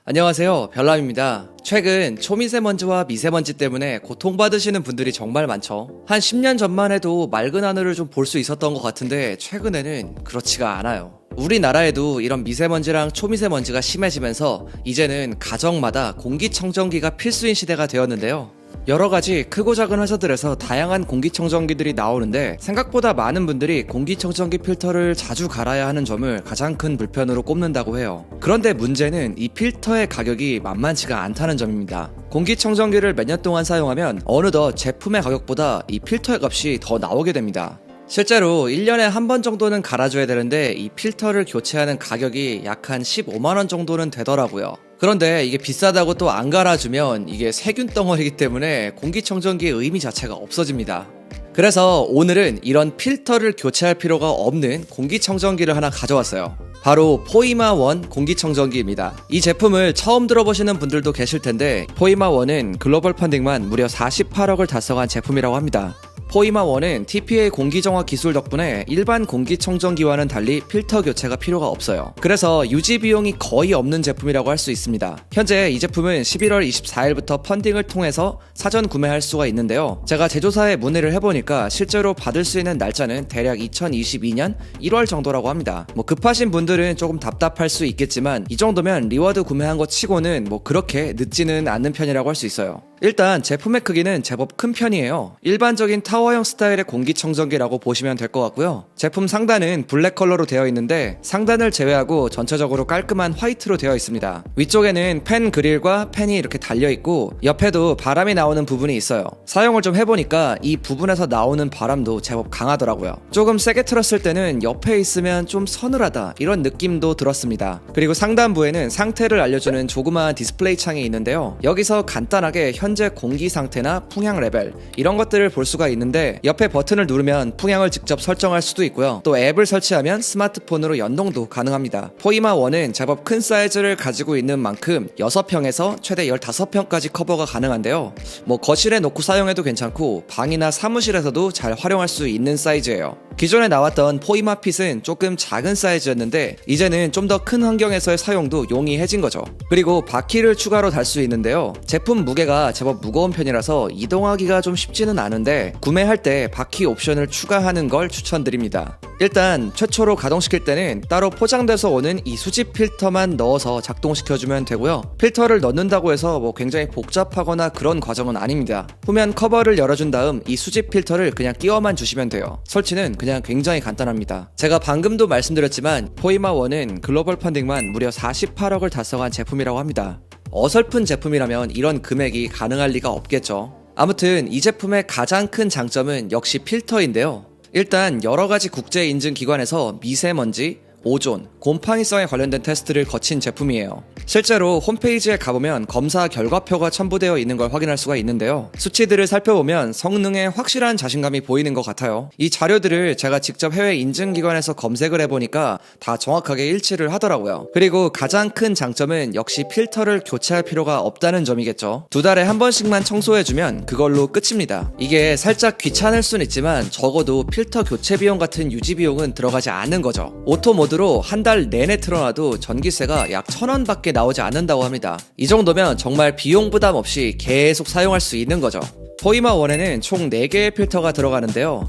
안녕하세요, 별남입니다. 최근 초미세먼지와 미세먼지 때문에 고통받으시는 분들이 정말 많죠. 한 10년 전만 해도 맑은 하늘을 좀 볼 수 있었던 것 같은데 최근에는 그렇지가 않아요. 우리나라에도 이런 미세먼지랑 초미세먼지가 심해지면서 이제는 가정마다 공기청정기가 필수인 시대가 되었는데요. 여러가지 크고 작은 회사들에서 다양한 공기청정기들이 나오는데 생각보다 많은 분들이 공기청정기 필터를 자주 갈아야 하는 점을 가장 큰 불편으로 꼽는다고 해요. 그런데 문제는 이 필터의 가격이 만만치가 않다는 점입니다. 공기청정기를 몇 년 동안 사용하면 어느덧 제품의 가격보다 이 필터의 값이 더 나오게 됩니다. 실제로 1년에 한 번 정도는 갈아줘야 되는데 이 필터를 교체하는 가격이 약 한 15만원 정도는 되더라고요. 그런데 이게 비싸다고 또 안 갈아주면 이게 세균 덩어리이기 때문에 공기청정기의 의미 자체가 없어집니다. 그래서 오늘은 이런 필터를 교체할 필요가 없는 공기청정기를 하나 가져왔어요. 바로 포이마1 공기청정기입니다. 이 제품을 처음 들어보시는 분들도 계실 텐데 포이마1은 글로벌 펀딩만 무려 48억을 달성한 제품이라고 합니다. 포이마1은 TPA 공기정화 기술 덕분에 일반 공기청정기와는 달리 필터 교체가 필요가 없어요. 그래서 유지 비용이 거의 없는 제품이라고 할 수 있습니다. 현재 이 제품은 11월 24일부터 펀딩을 통해서 사전 구매할 수가 있는데요. 제가 제조사에 문의를 해보니까 실제로 받을 수 있는 날짜는 대략 2022년 1월 정도라고 합니다. 급하신 분들은 조금 답답할 수 있겠지만 이 정도면 리워드 구매한 것 치고는 그렇게 늦지는 않는 편이라고 할 수 있어요. 일단 제품의 크기는 제법 큰 편이에요. 일반적인 타워형 스타일의 공기청정기라고 보시면 될 것 같고요. 제품 상단은 블랙 컬러로 되어 있는데 상단을 제외하고 전체적으로 깔끔한 화이트로 되어 있습니다. 위쪽에는 팬 그릴과 팬이 이렇게 달려 있고 옆에도 바람이 나오는 부분이 있어요. 사용을 좀 해보니까 이 부분에서 나오는 바람도 제법 강하더라고요. 조금 세게 틀었을 때는 옆에 있으면 좀 서늘하다 이런 느낌도 들었습니다. 그리고 상단부에는 상태를 알려주는 조그마한 디스플레이 창이 있는데요. 여기서 간단하게 현재 공기 상태나 풍향 레벨 이런 것들을 볼 수가 있는데 옆에 버튼을 누르면 풍향을 직접 설정할 수도 있고요. 또 앱을 설치하면 스마트폰으로 연동도 가능합니다. 포이마1은 제법 큰 사이즈를 가지고 있는 만큼 6평에서 최대 15평까지 커버가 가능한데요. 거실에 놓고 사용해도 괜찮고 방이나 사무실에서도 잘 활용할 수 있는 사이즈예요. 기존에 나왔던 포이마핏은 조금 작은 사이즈였는데 이제는 좀 더 큰 환경에서의 사용도 용이해진 거죠. 그리고 바퀴를 추가로 달 수 있는데요. 제품 무게가 제법 무거운 편이라서 이동하기가 좀 쉽지는 않은데 구매할 때 바퀴 옵션을 추가하는 걸 추천드립니다. 일단 최초로 가동시킬 때는 따로 포장돼서 오는 이 수집 필터만 넣어서 작동시켜주면 되고요. 필터를 넣는다고 해서 굉장히 복잡하거나 그런 과정은 아닙니다. 후면 커버를 열어준 다음 이 수집 필터를 그냥 끼워만 주시면 돼요. 설치는 그냥 굉장히 간단합니다. 제가 방금도 말씀드렸지만 포이마1은 글로벌 펀딩만 무려 48억을 달성한 제품이라고 합니다. 어설픈 제품이라면 이런 금액이 가능할 리가 없겠죠. 아무튼 이 제품의 가장 큰 장점은 역시 필터인데요. 일단 여러가지 국제 인증 기관에서 미세먼지, 오존, 곰팡이성에 관련된 테스트를 거친 제품이에요. 실제로 홈페이지에 가보면 검사 결과표가 첨부되어 있는 걸 확인할 수가 있는데요. 수치들을 살펴보면 성능에 확실한 자신감이 보이는 것 같아요. 이 자료들을 제가 직접 해외 인증기관에서 검색을 해보니까 다 정확하게 일치를 하더라고요. 그리고 가장 큰 장점은 역시 필터를 교체할 필요가 없다는 점이겠죠. 2달에 한 번씩만 청소해주면 그걸로 끝입니다. 이게 살짝 귀찮을 순 있지만 적어도 필터 교체 비용 같은 유지 비용은 들어가지 않는 거죠. 오토 모드로 한 달 내내 틀어놔도 전기세가 약 1,000원 밖에 나오지 않는다고 합니다. 이 정도면 정말 비용 부담 없이 계속 사용할 수 있는 거죠. 포이마1에는 총 4개의 필터가 들어가는데요.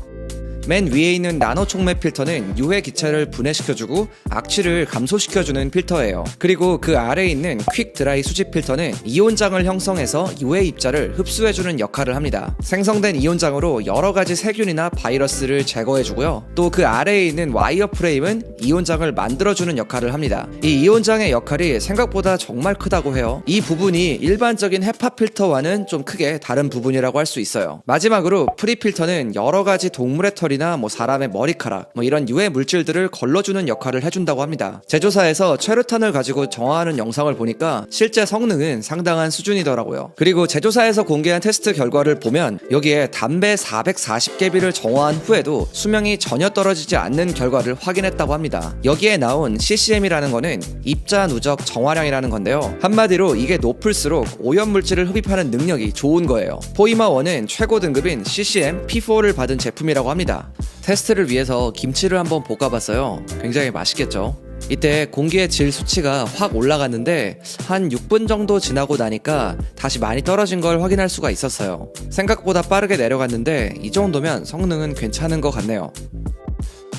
맨 위에 있는 나노 촉매 필터는 유해 기체를 분해시켜주고 악취를 감소시켜주는 필터예요. 그리고 그 아래에 있는 퀵 드라이 수집 필터는 이온장을 형성해서 유해 입자를 흡수해주는 역할을 합니다. 생성된 이온장으로 여러가지 세균이나 바이러스를 제거해주고요. 또 그 아래에 있는 와이어 프레임은 이온장을 만들어주는 역할을 합니다. 이 이온장의 역할이 생각보다 정말 크다고 해요. 이 부분이 일반적인 헤파 필터와는 좀 크게 다른 부분이라고 할 수 있어요. 마지막으로 프리 필터는 여러가지 동물의 털이 사람의 머리카락 이런 유해 물질들을 걸러주는 역할을 해준다고 합니다. 제조사에서 최루탄을 가지고 정화하는 영상을 보니까 실제 성능은 상당한 수준이더라고요. 그리고 제조사에서 공개한 테스트 결과를 보면 여기에 담배 440개비를 정화한 후에도 수명이 전혀 떨어지지 않는 결과를 확인했다고 합니다. 여기에 나온 CCM이라는 거는 입자 누적 정화량이라는 건데요. 한마디로 이게 높을수록 오염물질을 흡입하는 능력이 좋은 거예요. 포이마1은 최고 등급인 CCM P4를 받은 제품이라고 합니다. 테스트를 위해서 김치를 한번 볶아봤어요. 굉장히 맛있겠죠? 이때 공기의 질 수치가 확 올라갔는데 한 6분 정도 지나고 나니까 다시 많이 떨어진 걸 확인할 수가 있었어요. 생각보다 빠르게 내려갔는데 이 정도면 성능은 괜찮은 것 같네요.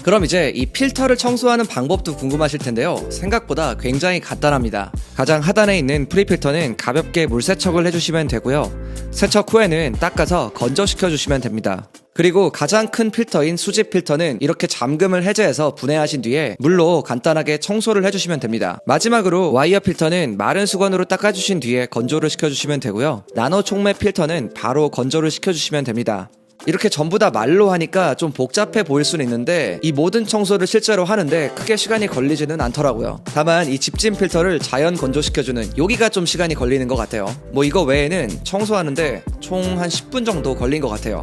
그럼 이제 이 필터를 청소하는 방법도 궁금하실 텐데요. 생각보다 굉장히 간단합니다. 가장 하단에 있는 프리필터는 가볍게 물 세척을 해주시면 되고요. 세척 후에는 닦아서 건조시켜 주시면 됩니다. 그리고 가장 큰 필터인 수직 필터는 이렇게 잠금을 해제해서 분해하신 뒤에 물로 간단하게 청소를 해주시면 됩니다. 마지막으로 와이어 필터는 마른 수건으로 닦아주신 뒤에 건조를 시켜주시면 되고요. 나노 촉매 필터는 바로 건조를 시켜주시면 됩니다. 이렇게 전부 다 말로 하니까 좀 복잡해 보일 수는 있는데 이 모든 청소를 실제로 하는데 크게 시간이 걸리지는 않더라고요. 다만 이 집진 필터를 자연 건조시켜주는 여기가 좀 시간이 걸리는 것 같아요. 뭐 이거 외에는 청소하는데 총 한 10분 정도 걸린 것 같아요.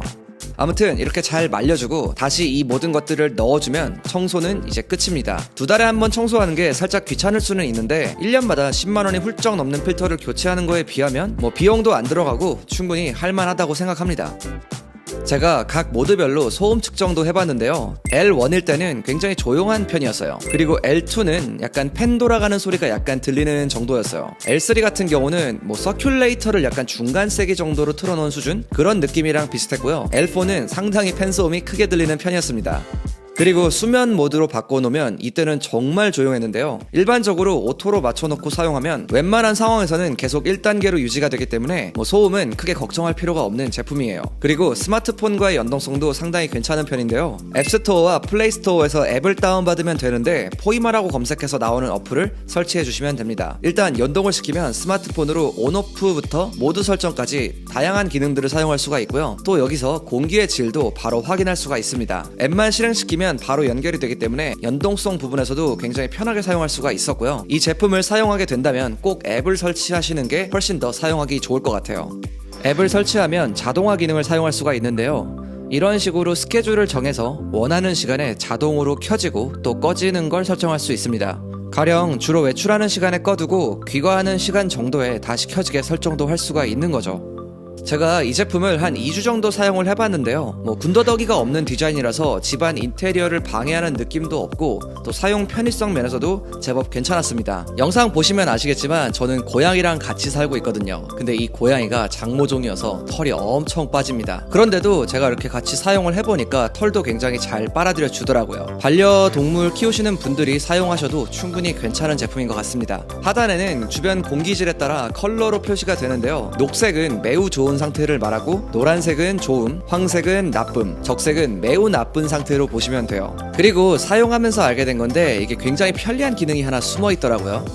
아무튼 이렇게 잘 말려주고 다시 이 모든 것들을 넣어주면 청소는 이제 끝입니다. 2달에 한 번 청소하는 게 살짝 귀찮을 수는 있는데 1년마다 10만원이 훌쩍 넘는 필터를 교체하는 거에 비하면 뭐 비용도 안 들어가고 충분히 할만하다고 생각합니다. 제가 각 모드별로 소음 측정도 해봤는데요. L1일 때는 굉장히 조용한 편이었어요. 그리고 L2는 약간 팬 돌아가는 소리가 약간 들리는 정도였어요. L3 같은 경우는 뭐 서큘레이터를 약간 중간 세기 정도로 틀어놓은 수준? 그런 느낌이랑 비슷했고요. L4는 상당히 팬 소음이 크게 들리는 편이었습니다. 그리고 수면 모드로 바꿔놓으면 이때는 정말 조용했는데요. 일반적으로 오토로 맞춰놓고 사용하면 웬만한 상황에서는 계속 1단계로 유지가 되기 때문에 뭐 소음은 크게 걱정할 필요가 없는 제품이에요. 그리고 스마트폰과의 연동성도 상당히 괜찮은 편인데요. 앱스토어와 플레이스토어에서 앱을 다운받으면 되는데 포이마라고 검색해서 나오는 어플을 설치해주시면 됩니다. 일단 연동을 시키면 스마트폰으로 온오프부터 모드 설정까지 다양한 기능들을 사용할 수가 있고요. 또 여기서 공기의 질도 바로 확인할 수가 있습니다. 앱만 실행시키면 바로 연결이 되기 때문에 연동성 부분에서도 굉장히 편하게 사용할 수가 있었고요. 이 제품을 사용하게 된다면 꼭 앱을 설치하시는 게 훨씬 더 사용하기 좋을 것 같아요. 앱을 설치하면 자동화 기능을 사용할 수가 있는데요. 이런 식으로 스케줄을 정해서 원하는 시간에 자동으로 켜지고 또 꺼지는 걸 설정할 수 있습니다. 가령 주로 외출하는 시간에 꺼두고 귀가하는 시간 정도에 다시 켜지게 설정도 할 수가 있는 거죠. 제가 이 제품을 한 2주 정도 사용을 해봤는데요. 뭐 군더더기가 없는 디자인이라서 집안 인테리어를 방해하는 느낌도 없고 또 사용 편의성 면에서도 제법 괜찮았습니다. 영상 보시면 아시겠지만 저는 고양이랑 같이 살고 있거든요. 근데 이 고양이가 장모종이어서 털이 엄청 빠집니다. 그런데도 제가 이렇게 같이 사용을 해보니까 털도 굉장히 잘 빨아들여 주더라고요. 반려동물 키우시는 분들이 사용하셔도 충분히 괜찮은 제품인 것 같습니다. 하단에는 주변 공기질에 따라 컬러로 표시가 되는데요. 녹색은 매우 좋은 상태를 말하고 노란색은 좋음, 황색은 나쁨, 적색은 매우 나쁜 상태로 보시면 돼요. 그리고 사용하면서 알게 된 건데 이게 굉장히 편리한 기능이 하나 숨어 있더라고요.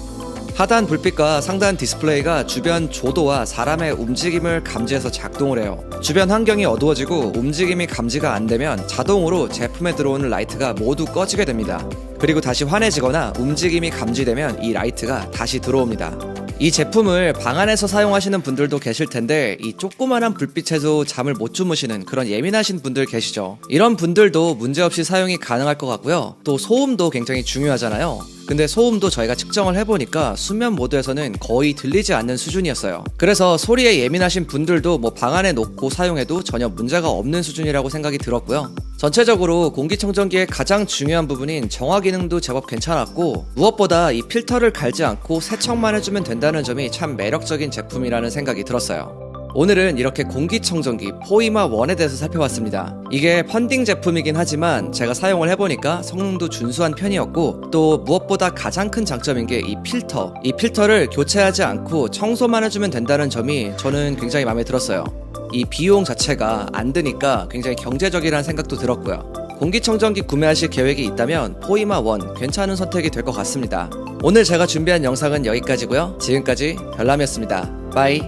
하단 불빛과 상단 디스플레이가 주변 조도와 사람의 움직임을 감지해서 작동을 해요. 주변 환경이 어두워지고 움직임이 감지가 안 되면 자동으로 제품에 들어오는 라이트가 모두 꺼지게 됩니다. 그리고 다시 환해지거나 움직임이 감지되면 이 라이트가 다시 들어옵니다. 이 제품을 방 안에서 사용하시는 분들도 계실 텐데 이 조그만한 불빛에도 잠을 못 주무시는 그런 예민하신 분들 계시죠. 이런 분들도 문제없이 사용이 가능할 것 같고요. 또 소음도 굉장히 중요하잖아요. 근데 소음도 저희가 측정을 해보니까 수면 모드에서는 거의 들리지 않는 수준이었어요. 그래서 소리에 예민하신 분들도 뭐 방 안에 놓고 사용해도 전혀 문제가 없는 수준이라고 생각이 들었고요. 전체적으로 공기청정기의 가장 중요한 부분인 정화 기능도 제법 괜찮았고 무엇보다 이 필터를 갈지 않고 세척만 해주면 된다는 점이 참 매력적인 제품이라는 생각이 들었어요. 오늘은 이렇게 공기청정기 포이마 1에 대해서 살펴봤습니다. 이게 펀딩 제품이긴 하지만 제가 사용을 해보니까 성능도 준수한 편이었고 또 무엇보다 가장 큰 장점인 게 이 필터를 교체하지 않고 청소만 해주면 된다는 점이 저는 굉장히 마음에 들었어요. 이 비용 자체가 안 드니까 굉장히 경제적이라는 생각도 들었고요. 공기청정기 구매하실 계획이 있다면 포이마 1 괜찮은 선택이 될 것 같습니다. 오늘 제가 준비한 영상은 여기까지고요. 지금까지 별남이었습니다. 빠이.